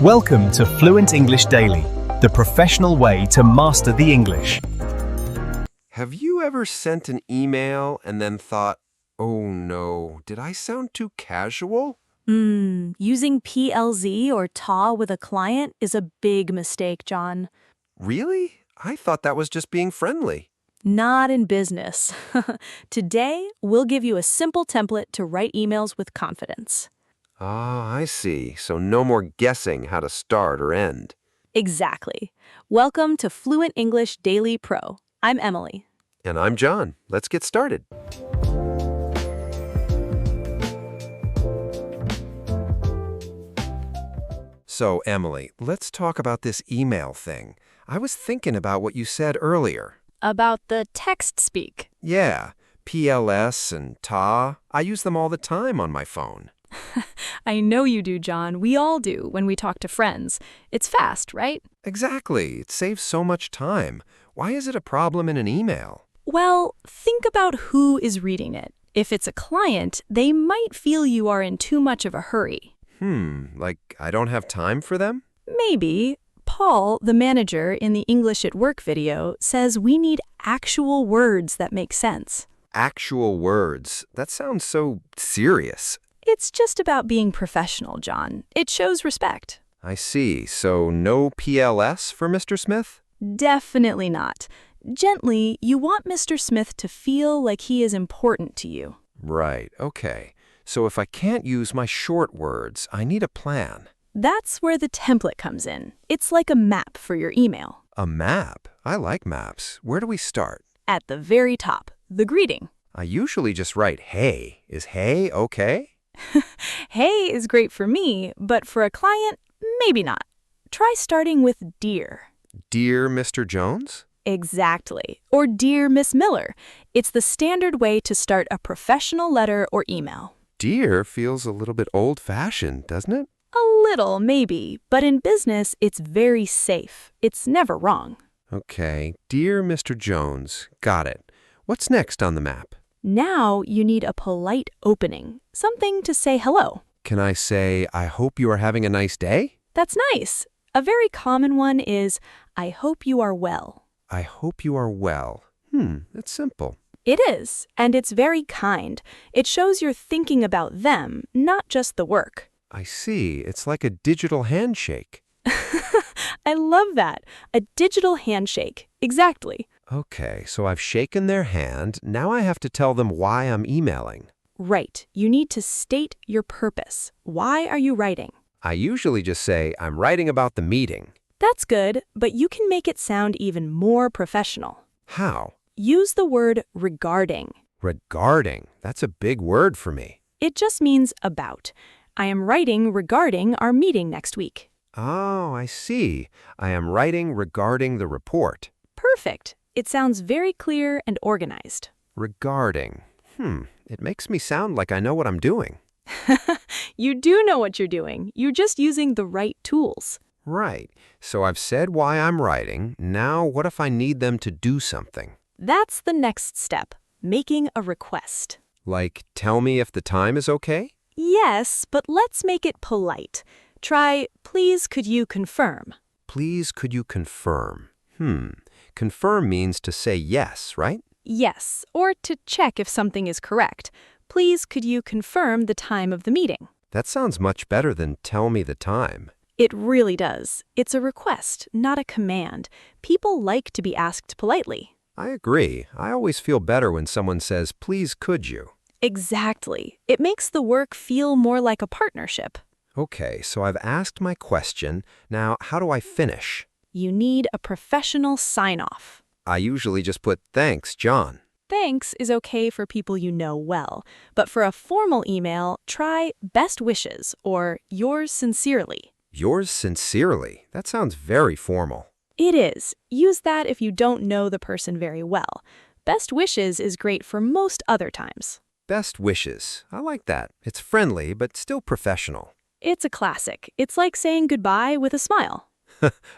Welcome to Fluent English Daily, the professional way to master the English. Have you ever sent an email and then thought, oh no, did I sound too casual? Using PLZ or TA with a client is a big mistake, John. Really? I thought that was just being friendly. Not in business. Today, we'll give you a simple template to write emails with confidence. Ah, I see. So no more guessing how to start or end. Exactly. Welcome to Fluent English Daily Pro. I'm Emily. And I'm John. Let's get started. So, Emily, let's talk about this email thing. I was thinking about what you said earlier. About the text speak. Yeah, PLS and TA. I use them all the time on my phone. I know you do, John. We all do when we talk to friends. It's fast, right? Exactly. It saves so much time. Why is it a problem in an email? Well, think about who is reading it. If it's a client, they might feel you are in too much of a hurry. Like I don't have time for them? Maybe. Paul, the manager in the English at Work video, says we need actual words that make sense. Actual words. That sounds so serious. It's just about being professional, John. It shows respect. I see. So no PLS for Mr. Smith? Definitely not. Gently, you want Mr. Smith to feel like he is important to you. Right. Okay. So if I can't use my short words, I need a plan. That's where the template comes in. It's like a map for your email. A map? I like maps. Where do we start? At the very top, the greeting. I usually just write, hey. Is hey okay? Hey is great for me, but for a client, maybe not. Try starting with dear. Dear Mr. Jones? Exactly. Or Dear Miss Miller. It's the standard way to start a professional letter or email. Dear feels a little bit old-fashioned, doesn't it? A little, maybe, but in business, it's very safe. It's never wrong. Okay, Dear Mr. Jones. Got it. What's next on the map? Now you need a polite opening, something to say hello. Can I say, I hope you are having a nice day? That's nice. A very common one is, I hope you are well. I hope you are well. That's simple. It is, and it's very kind. It shows you're thinking about them, not just the work. I see. It's like a digital handshake. I love that. A digital handshake. Exactly. Okay, so I've shaken their hand. Now I have to tell them why I'm emailing. Right. You need to state your purpose. Why are you writing? I usually just say, I'm writing about the meeting. That's good, but you can make it sound even more professional. How? Use the word regarding. Regarding. That's a big word for me. It just means about. I am writing regarding our meeting next week. Oh, I see. I am writing regarding the report. Perfect. It sounds very clear and organized. Regarding. It makes me sound like I know what I'm doing. You do know what you're doing. You're just using the right tools. Right. So I've said why I'm writing. Now what if I need them to do something? That's the next step, making a request. Like, tell me if the time is okay? Yes, but let's make it polite. Try, please could you confirm? Please could you confirm? Confirm means to say yes, right? Yes, or to check if something is correct. Please could you confirm the time of the meeting? That sounds much better than tell me the time. It really does. It's a request, not a command. People like to be asked politely. I agree. I always feel better when someone says, please could you? Exactly. It makes the work feel more like a partnership. Okay, so I've asked my question. Now, how do I finish? You need a professional sign-off. I usually just put, thanks, John. Thanks is okay for people you know well, but for a formal email, try best wishes or yours sincerely. Yours sincerely. That sounds very formal. It is. Use that if you don't know the person very well. Best wishes is great for most other times. Best wishes. I like that. It's friendly, but still professional. It's a classic. It's like saying goodbye with a smile.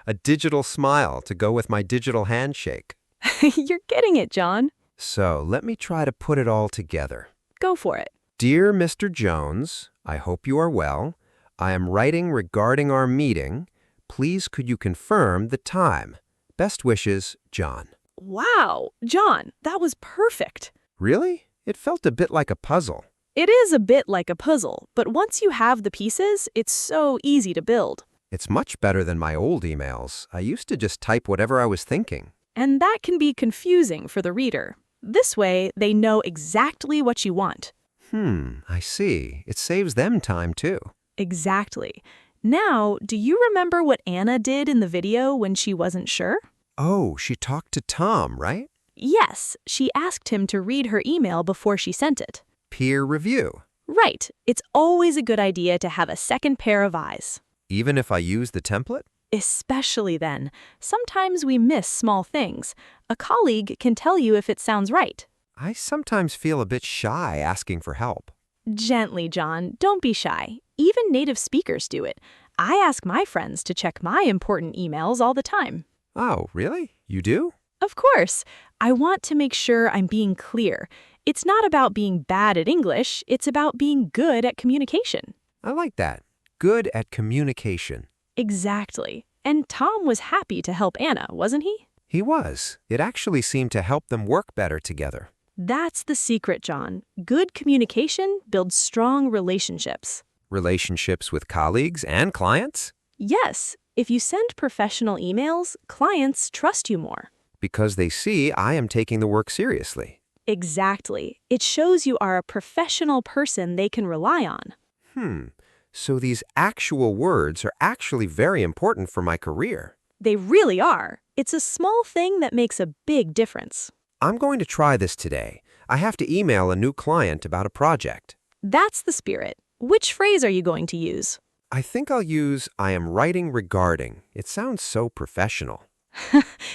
A digital smile to go with my digital handshake. You're getting it, John. So let me try to put it all together. Go for it. Dear Mr. Jones, I hope you are well. I am writing regarding our meeting. Please could you confirm the time? Best wishes, John. Wow, John, that was perfect. Really? It felt a bit like a puzzle. It is a bit like a puzzle, but once you have the pieces, it's so easy to build. It's much better than my old emails. I used to just type whatever I was thinking. And that can be confusing for the reader. This way, they know exactly what you want. I see. It saves them time too. Exactly. Now, do you remember what Anna did in the video when she wasn't sure? Oh, she talked to Tom, right? Yes, she asked him to read her email before she sent it. Peer review. Right. It's always a good idea to have a second pair of eyes. Even if I use the template? Especially then. Sometimes we miss small things. A colleague can tell you if it sounds right. I sometimes feel a bit shy asking for help. Gently, John. Don't be shy. Even native speakers do it. I ask my friends to check my important emails all the time. Oh, really? You do? Of course. I want to make sure I'm being clear. It's not about being bad at English, it's about being good at communication. I like that. Good at communication. Exactly. And Tom was happy to help Anna, wasn't he? He was. It actually seemed to help them work better together. That's the secret, John. Good communication builds strong relationships. Relationships with colleagues and clients? Yes, if you send professional emails, clients trust you more. Because they see I am taking the work seriously. Exactly. It shows you are a professional person they can rely on. So these actual words are actually very important for my career. They really are. It's a small thing that makes a big difference. I'm going to try this today. I have to email a new client about a project. That's the spirit. Which phrase are you going to use? I think I'll use I am writing regarding. It sounds so professional.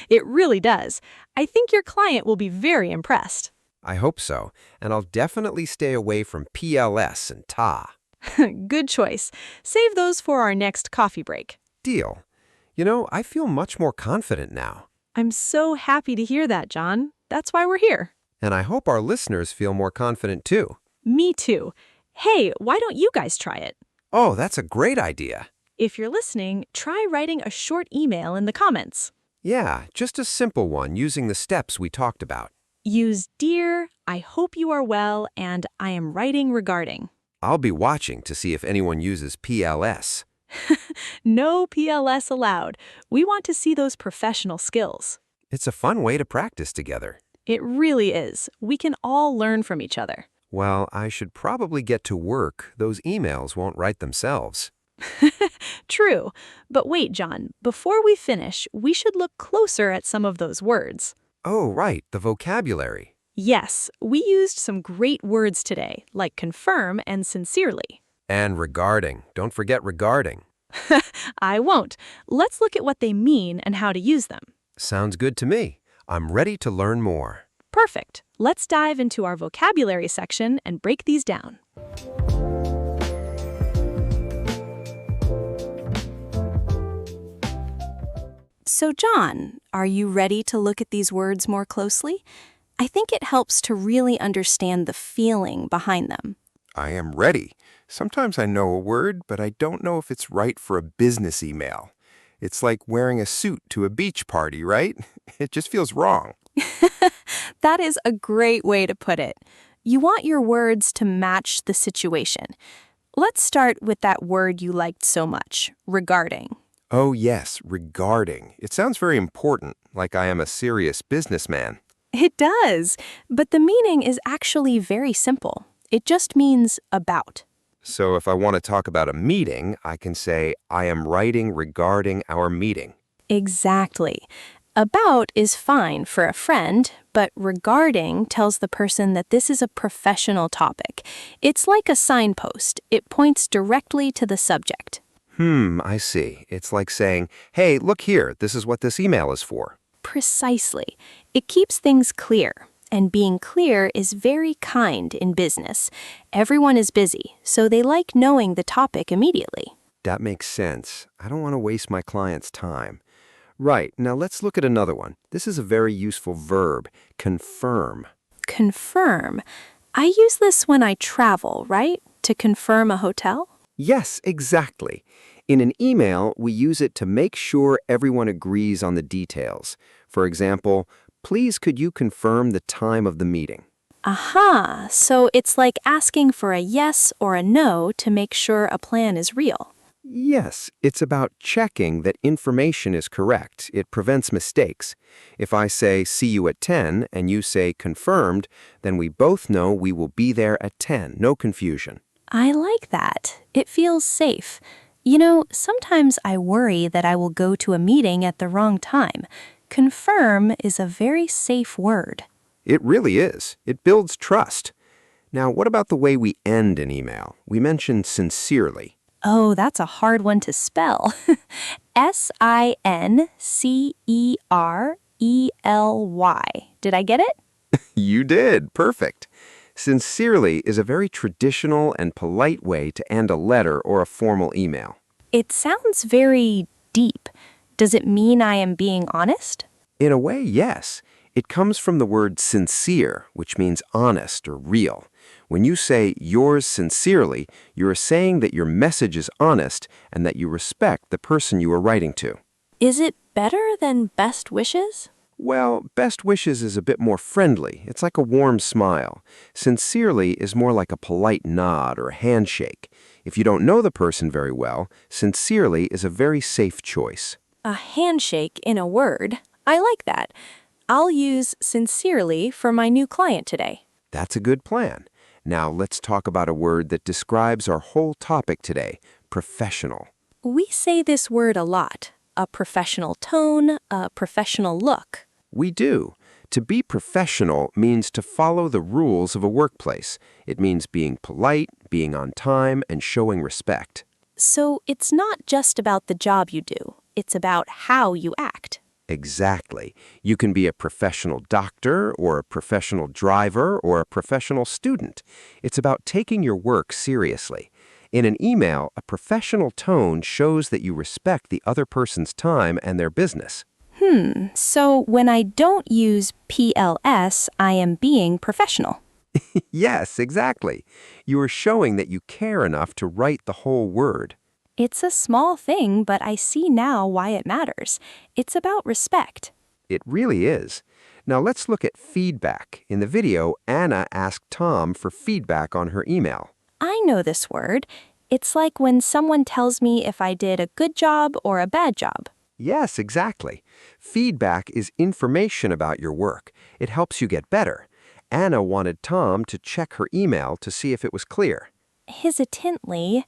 It really does. I think your client will be very impressed. I hope so, and I'll definitely stay away from PLS and TA. Good choice. Save those for our next coffee break. Deal. You know, I feel much more confident now. I'm so happy to hear that, John. That's why we're here. And I hope our listeners feel more confident too. Me too. Hey, why don't you guys try it? Oh, that's a great idea. If you're listening, try writing a short email in the comments. Yeah, just a simple one using the steps we talked about. Use Dear, I hope you are well, and I am writing regarding. I'll be watching to see if anyone uses PLS. No PLS allowed. We want to see those professional skills. It's a fun way to practice together. It really is. We can all learn from each other. Well, I should probably get to work. Those emails won't write themselves. True. But wait, John, before we finish, we should look closer at some of those words. Oh, right, the vocabulary. Yes, we used some great words today, like confirm and sincerely. And regarding. Don't forget regarding. I won't. Let's look at what they mean and how to use them. Sounds good to me. I'm ready to learn more. Perfect. Let's dive into our vocabulary section and break these down. So, John, are you ready to look at these words more closely? I think it helps to really understand the feeling behind them. I am ready. Sometimes I know a word, but I don't know if it's right for a business email. It's like wearing a suit to a beach party, right? It just feels wrong. That is a great way to put it. You want your words to match the situation. Let's start with that word you liked so much, regarding. Oh yes, regarding. It sounds very important, like I am a serious businessman. It does, but the meaning is actually very simple. It just means about. So if I want to talk about a meeting, I can say, I am writing regarding our meeting. Exactly. About is fine for a friend, but regarding tells the person that this is a professional topic. It's like a signpost. It points directly to the subject. I see. It's like saying, hey, look here, this is what this email is for. Precisely. It keeps things clear. And being clear is very kind in business. Everyone is busy, so they like knowing the topic immediately. That makes sense. I don't want to waste my client's time. Right, now let's look at another one. This is a very useful verb, confirm. Confirm. I use this when I travel, right? To confirm a hotel? Yes, exactly. In an email, we use it to make sure everyone agrees on the details. For example, please could you confirm the time of the meeting? Aha, so it's like asking for a yes or a no to make sure a plan is real. Yes, it's about checking that information is correct. It prevents mistakes. If I say, see you at 10, and you say confirmed, then we both know we will be there at 10. No confusion. I like that. It feels safe. You know, sometimes I worry that I will go to a meeting at the wrong time. Confirm is a very safe word. It really is. It builds trust. Now, what about the way we end an email? We mentioned sincerely. Oh, that's a hard one to spell. Sincerely. Did I get it? You did. Perfect. Sincerely is a very traditional and polite way to end a letter or a formal email. It sounds very deep. Does it mean I am being honest? In a way, yes. It comes from the word sincere, which means honest or real. When you say yours sincerely, you are saying that your message is honest and that you respect the person you are writing to. Is it better than best wishes? Well, best wishes is a bit more friendly. It's like a warm smile. Sincerely is more like a polite nod or a handshake. If you don't know the person very well, sincerely is a very safe choice. A handshake in a word. I like that. I'll use sincerely for my new client today. That's a good plan. Now let's talk about a word that describes our whole topic today, professional. We say this word a lot. A professional tone, a professional look. We do. To be professional means to follow the rules of a workplace. It means being polite, being on time, and showing respect. So it's not just about the job you do. It's about how you act. Exactly. You can be a professional doctor or a professional driver or a professional student. It's about taking your work seriously. In an email, a professional tone shows that you respect the other person's time and their business. So when I don't use PLS, I am being professional. Yes, exactly. You are showing that you care enough to write the whole word. It's a small thing, but I see now why it matters. It's about respect. It really is. Now let's look at feedback. In the video, Anna asked Tom for feedback on her email. I know this word. It's like when someone tells me if I did a good job or a bad job. Yes, exactly. Feedback is information about your work. It helps you get better. Anna wanted Tom to check her email to see if it was clear. Hesitantly,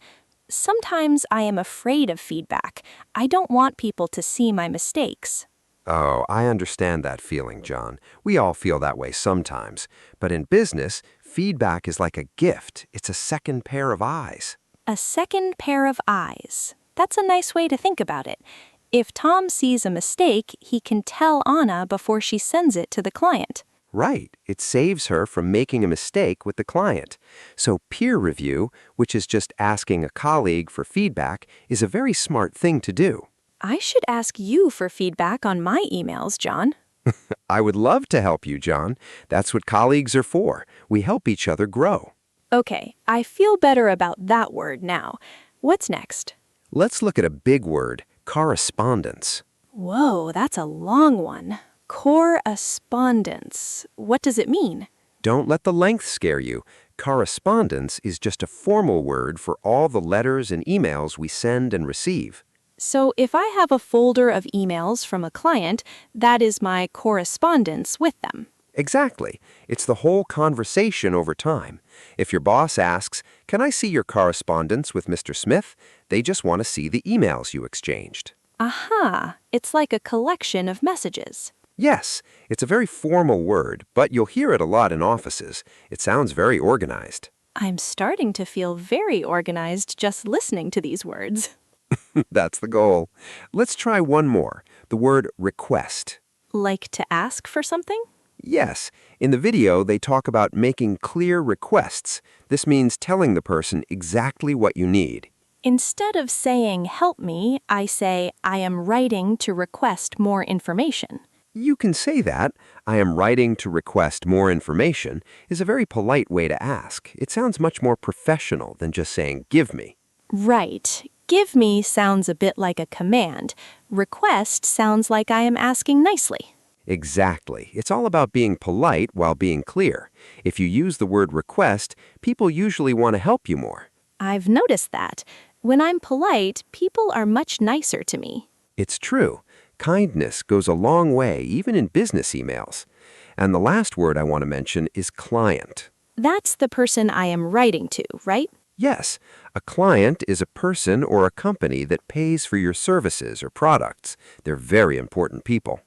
sometimes I am afraid of feedback. I don't want people to see my mistakes. Oh, I understand that feeling, John. We all feel that way sometimes. But in business, feedback is like a gift. It's a second pair of eyes. A second pair of eyes. That's a nice way to think about it. If Tom sees a mistake, he can tell Anna before she sends it to the client. Right. It saves her from making a mistake with the client. So peer review, which is just asking a colleague for feedback, is a very smart thing to do. I should ask you for feedback on my emails, John. I would love to help you, John. That's what colleagues are for. We help each other grow. Okay, I feel better about that word now. What's next? Let's look at a big word, correspondence. Whoa, that's a long one. Correspondence. What does it mean? Don't let the length scare you. Correspondence is just a formal word for all the letters and emails we send and receive. So if I have a folder of emails from a client, that is my correspondence with them. Exactly. It's the whole conversation over time. If your boss asks, "Can I see your correspondence with Mr. Smith?" they just want to see the emails you exchanged. Aha, it's like a collection of messages. Yes, it's a very formal word, but you'll hear it a lot in offices. It sounds very organized. I'm starting to feel very organized just listening to these words. That's the goal. Let's try one more, the word request. Like to ask for something? Yes, in the video they talk about making clear requests. This means telling the person exactly what you need. Instead of saying, help me, I say, I am writing to request more information. You can say that. I am writing to request more information is a very polite way to ask. It sounds much more professional than just saying, give me. Right. Give me sounds a bit like a command. Request sounds like I am asking nicely. Exactly. It's all about being polite while being clear. If you use the word request, people usually want to help you more. I've noticed that. When I'm polite, people are much nicer to me. It's true. Kindness goes a long way, even in business emails. And the last word I want to mention is client. That's the person I am writing to, right? Yes, a client is a person or a company that pays for your services or products. They're very important people.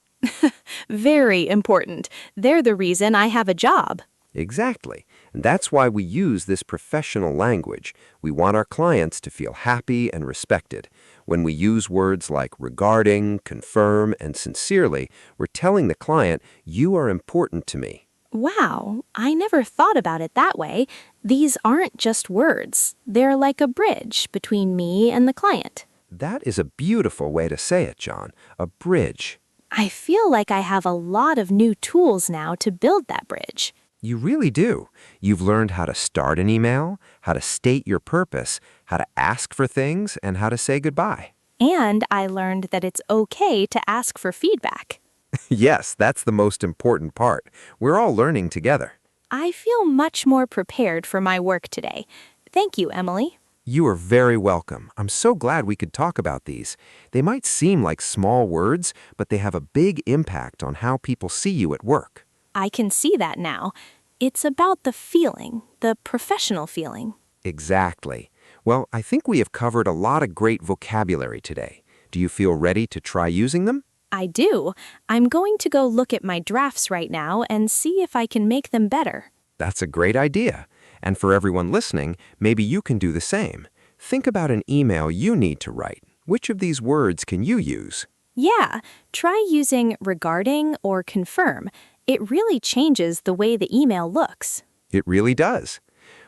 Very important. They're the reason I have a job. Exactly. And that's why we use this professional language. We want our clients to feel happy and respected. When we use words like regarding, confirm, and sincerely, we're telling the client, you are important to me. Wow, I never thought about it that way. These aren't just words. They're like a bridge between me and the client. That is a beautiful way to say it, John. A bridge. I feel like I have a lot of new tools now to build that bridge. You really do. You've learned how to start an email, how to state your purpose, how to ask for things, and how to say goodbye. And I learned that it's okay to ask for feedback. Yes, that's the most important part. We're all learning together. I feel much more prepared for my work today. Thank you, Emily. You are very welcome. I'm so glad we could talk about these. They might seem like small words, but they have a big impact on how people see you at work. I can see that now. It's about the feeling, the professional feeling. Exactly. Well, I think we have covered a lot of great vocabulary today. Do you feel ready to try using them? I do. I'm going to go look at my drafts right now and see if I can make them better. That's a great idea. And for everyone listening, maybe you can do the same. Think about an email you need to write. Which of these words can you use? Yeah, try using regarding or confirm. It really changes the way the email looks. It really does.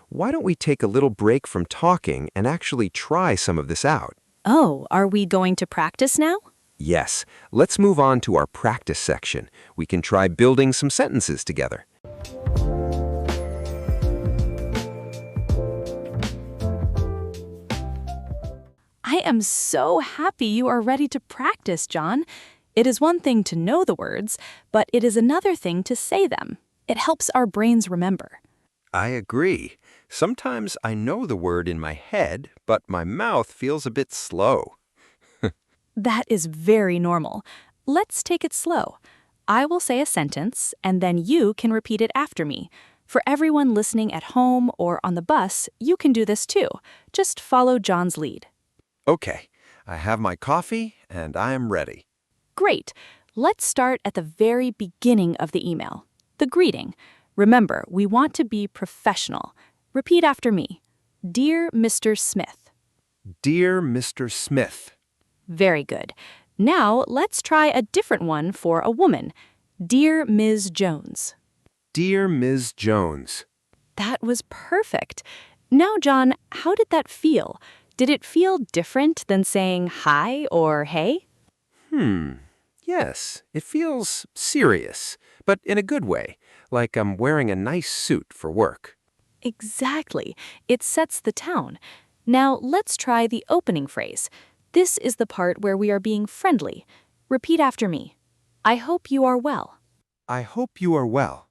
Why don't we take a little break from talking and actually try some of this out? Oh, are we going to practice now? Yes, let's move on to our practice section. We can try building some sentences together. I am so happy you are ready to practice, John. It is one thing to know the words, but it is another thing to say them. It helps our brains remember. I agree. Sometimes I know the word in my head, but my mouth feels a bit slow. That is very normal. Let's take it slow. I will say a sentence, and then you can repeat it after me. For everyone listening at home or on the bus, you can do this too. Just follow John's lead. Okay, I have my coffee and I am ready. Great. Let's start at the very beginning of the email. The greeting. Remember, we want to be professional. Repeat after me. Dear Mr. Smith. Dear Mr. Smith. Very good. Now, let's try a different one for a woman. Dear Ms. Jones. Dear Ms. Jones. That was perfect. Now, John, how did that feel? Did it feel different than saying hi or hey? Yes, it feels serious, but in a good way, like I'm wearing a nice suit for work. Exactly. It sets the tone. Now, let's try the opening phrase. This is the part where we are being friendly. Repeat after me. I hope you are well. I hope you are well.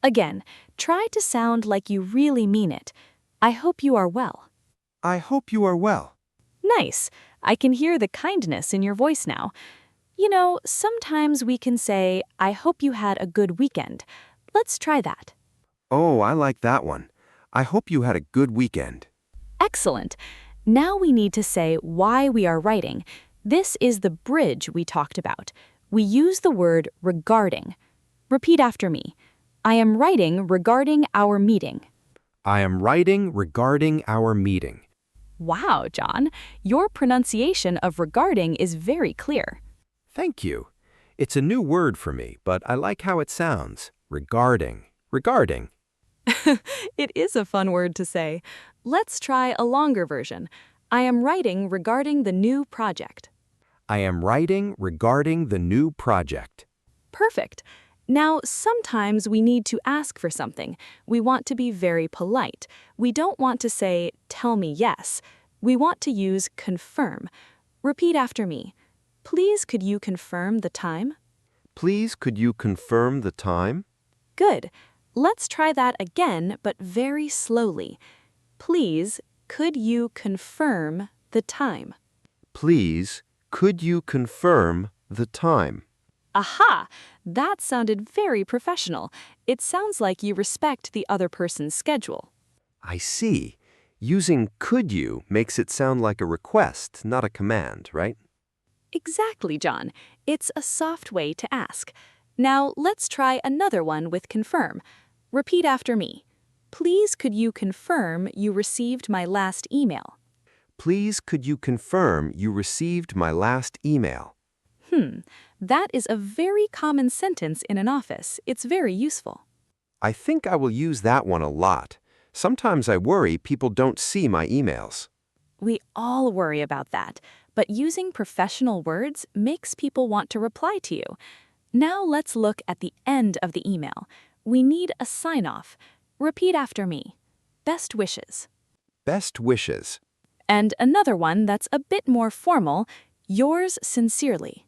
Again, try to sound like you really mean it. I hope you are well. I hope you are well. Nice. I can hear the kindness in your voice now. You know, sometimes we can say, I hope you had a good weekend. Let's try that. Oh, I like that one. I hope you had a good weekend. Excellent. Now we need to say why we are writing. This is the bridge we talked about. We use the word regarding. Repeat after me. I am writing regarding our meeting. I am writing regarding our meeting. Wow, John, your pronunciation of regarding is very clear. Thank you. It's a new word for me, but I like how it sounds. Regarding. Regarding. It is a fun word to say. Let's try a longer version. I am writing regarding the new project. I am writing regarding the new project. Perfect. Now, sometimes we need to ask for something. We want to be very polite. We don't want to say, tell me yes. We want to use confirm. Repeat after me. Please could you confirm the time? Please, could you confirm the time? Good. Let's try that again, but very slowly. Please, could you confirm the time? Please, could you confirm the time? Aha! That sounded very professional. It sounds like you respect the other person's schedule. I see. Using could you makes it sound like a request, not a command, right? Exactly, John. It's a soft way to ask. Now, let's try another one with confirm. Repeat after me. Please could you confirm you received my last email? Please, could you confirm you received my last email? That is a very common sentence in an office. It's very useful. I think I will use that one a lot. Sometimes I worry people don't see my emails. We all worry about that, but using professional words makes people want to reply to you. Now let's look at the end of the email. We need a sign-off. Repeat after me. Best wishes. Best wishes. And another one that's a bit more formal, yours sincerely.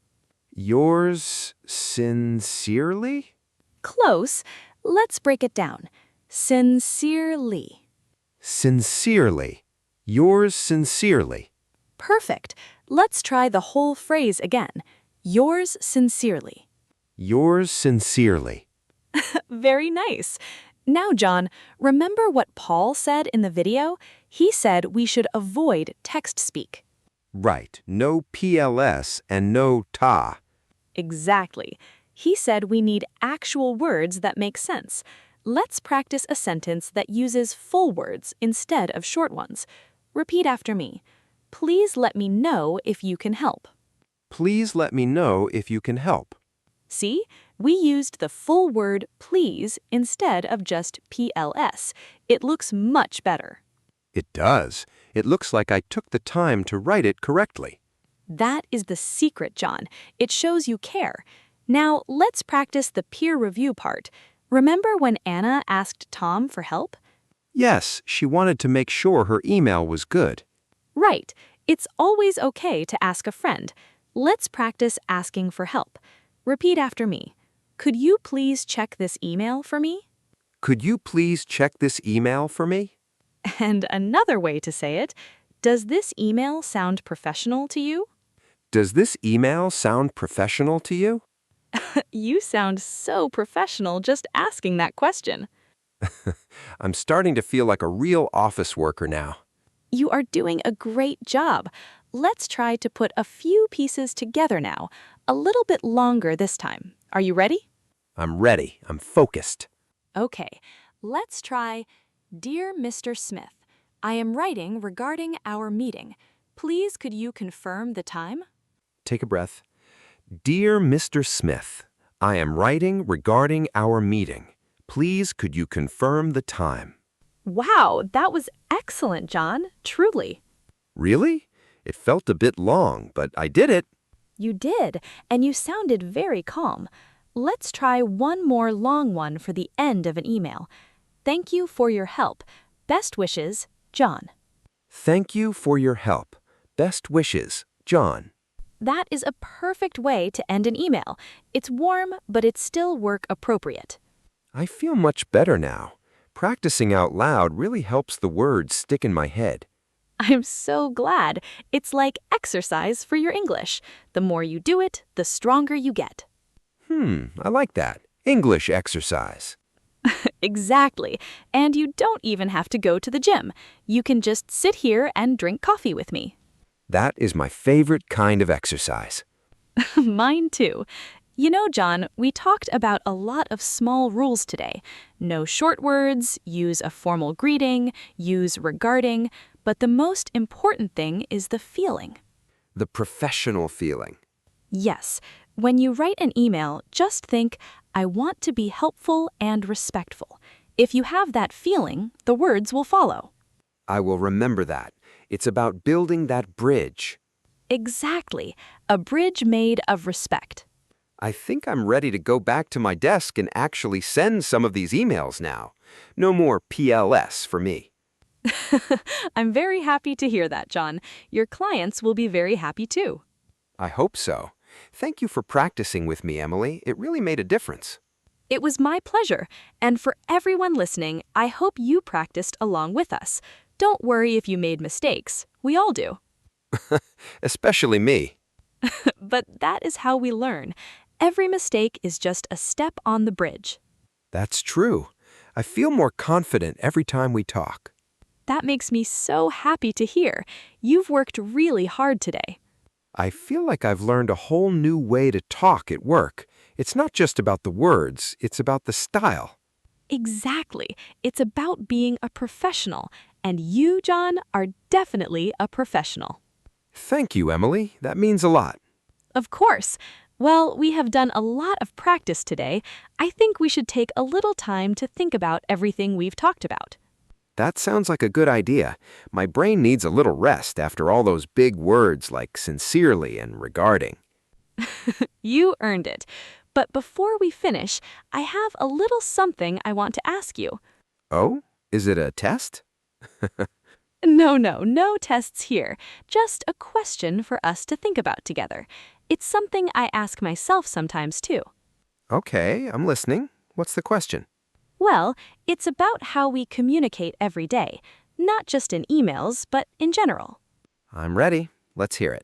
Yours sincerely? Close. Let's break it down. Sincerely. Sincerely. Yours sincerely. Perfect. Let's try the whole phrase again. Yours sincerely. Yours sincerely. Very nice. Now, John, remember what Paul said in the video? He said we should avoid text speak. Right. No PLS and no ta. Exactly. He said we need actual words that make sense. Let's practice a sentence that uses full words instead of short ones. Repeat after me. Please let me know if you can help. Please let me know if you can help. See? We used the full word please instead of just PLS. It looks much better. It does. It looks like I took the time to write it correctly. That is the secret, John. It shows you care. Now, let's practice the peer review part. Remember when Anna asked Tom for help? Yes, she wanted to make sure her email was good. Right. It's always okay to ask a friend. Let's practice asking for help. Repeat after me. Could you please check this email for me? Could you please check this email for me? And another way to say it, does this email sound professional to you? Does this email sound professional to you? You sound so professional just asking that question. I'm starting to feel like a real office worker now. You are doing a great job. Let's try to put a few pieces together now, a little bit longer this time. Are you ready? I'm ready. I'm focused. Okay, let's try, Dear Mr. Smith, I am writing regarding our meeting. Please could you confirm the time? Take a breath. Dear Mr. Smith, I am writing regarding our meeting. Please could you confirm the time? Wow, that was excellent, John. Truly. Really? It felt a bit long, but I did it. You did, and you sounded very calm. Let's try one more long one for the end of an email. Thank you for your help. Best wishes, John. Thank you for your help. Best wishes, John. That is a perfect way to end an email. It's warm, but it's still work appropriate. I feel much better now. Practicing out loud really helps the words stick in my head. I'm so glad. It's like exercise for your English. The more you do it, the stronger you get. I like that. English exercise. Exactly. And you don't even have to go to the gym. You can just sit here and drink coffee with me. That is my favorite kind of exercise. Mine too. You know, John, we talked about a lot of small rules today. No short words, use a formal greeting, use regarding, but the most important thing is the feeling. The professional feeling. Yes. When you write an email, just think, I want to be helpful and respectful. If you have that feeling, the words will follow. I will remember that. It's about building that bridge. Exactly. A bridge made of respect. I think I'm ready to go back to my desk and actually send some of these emails now. No more PLS for me. I'm very happy to hear that, John. Your clients will be very happy too. I hope so. Thank you for practicing with me, Emily. It really made a difference. It was my pleasure, and for everyone listening, I hope you practiced along with us. Don't worry if you made mistakes. We all do. Especially me. But that is how we learn. Every mistake is just a step on the bridge. That's true. I feel more confident every time we talk. That makes me so happy to hear. You've worked really hard today. I feel like I've learned a whole new way to talk at work. It's not just about the words, it's about the style. Exactly. It's about being a professional, and you, John, are definitely a professional. Thank you, Emily. That means a lot. Of course. Well, we have done a lot of practice today. I think we should take a little time to think about everything we've talked about. That sounds like a good idea. My brain needs a little rest after all those big words like sincerely and regarding. You earned it. But before we finish, I have a little something I want to ask you. Oh? Is it a test? No tests here. Just a question for us to think about together. It's something I ask myself sometimes too. Okay, I'm listening. What's the question? Well, it's about how we communicate every day, not just in emails, but in general. I'm ready. Let's hear it.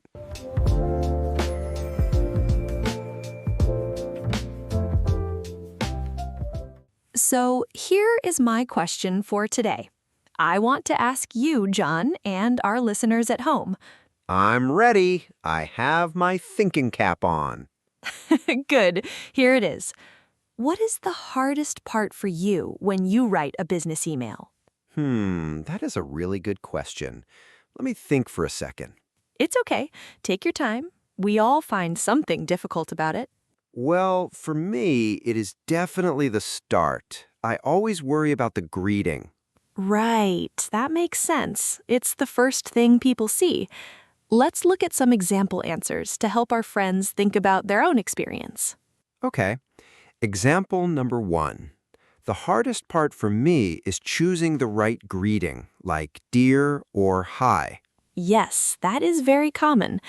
So here is my question for today. I want to ask you, John, and our listeners at home. I'm ready. I have my thinking cap on. Good. Here it is. What is the hardest part for you when you write a business email? That is a really good question. Let me think for a second. It's okay. Take your time. We all find something difficult about it. Well, for me, it is definitely the start. I always worry about the greeting. Right. That makes sense. It's the first thing people see. Let's look at some example answers to help our friends think about their own experience. Okay. Example number 1. The hardest part for me is choosing the right greeting, like dear or hi. Yes, that is very common.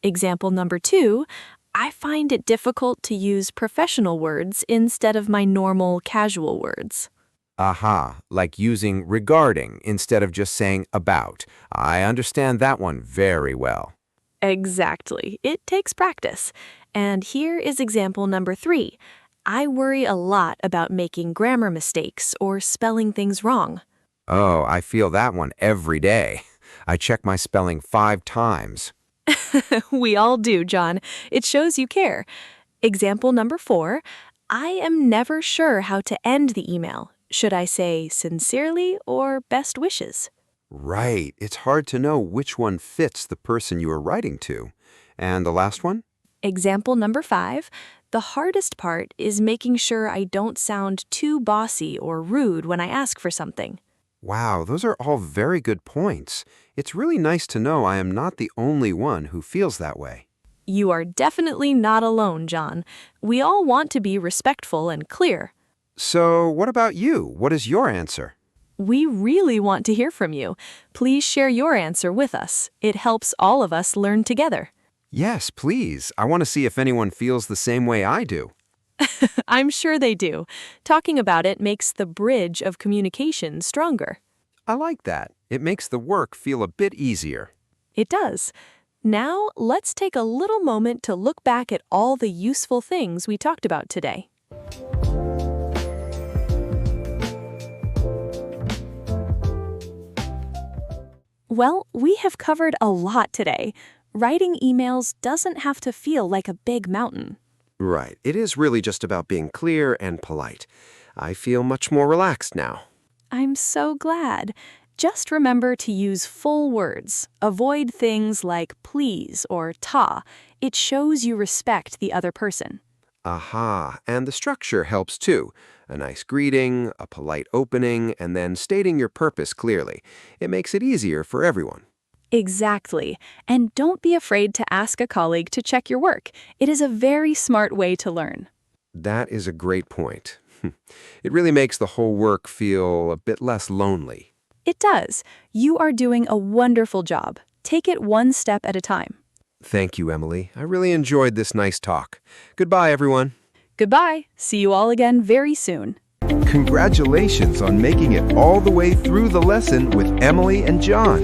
Example number 2, I find it difficult to use professional words instead of my normal casual words. Aha, like using regarding instead of just saying about. I understand that one very well. Exactly. It takes practice. And here is example number 3. I worry a lot about making grammar mistakes or spelling things wrong. Oh, I feel that one every day. I check my spelling 5 times. We all do, John. It shows you care. Example number 4. I am never sure how to end the email. Should I say sincerely or best wishes? Right. It's hard to know which one fits the person you are writing to. And the last one? Example number 5. The hardest part is making sure I don't sound too bossy or rude when I ask for something. Wow, those are all very good points. It's really nice to know I am not the only one who feels that way. You are definitely not alone, John. We all want to be respectful and clear. So, what about you? What is your answer? We really want to hear from you. Please share your answer with us. It helps all of us learn together. Yes, please. I want to see if anyone feels the same way I do. I'm sure they do. Talking about it makes the bridge of communication stronger. I like that. It makes the work feel a bit easier. It does. Now, let's take a little moment to look back at all the useful things we talked about today. Well, we have covered a lot today. Writing emails doesn't have to feel like a big mountain. Right. It is really just about being clear and polite. I feel much more relaxed now. I'm so glad. Just remember to use full words. Avoid things like please or ta. It shows you respect the other person. Aha, and the structure helps too. A nice greeting, a polite opening, and then stating your purpose clearly. It makes it easier for everyone. Exactly. And don't be afraid to ask a colleague to check your work. It is a very smart way to learn. That is a great point. It really makes the whole work feel a bit less lonely. It does. You are doing a wonderful job. Take it one step at a time. Thank you, Emily. I really enjoyed this nice talk. Goodbye, everyone. Goodbye. See you all again very soon. Congratulations on making it all the way through the lesson with Emily and John.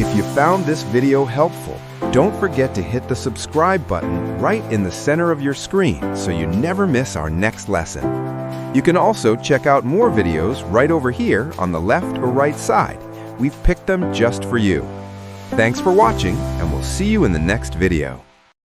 If you found this video helpful, don't forget to hit the subscribe button right in the center of your screen so you never miss our next lesson. You can also check out more videos right over here on the left or right side. We've picked them just for you. Thanks for watching, and we'll see you in the next video.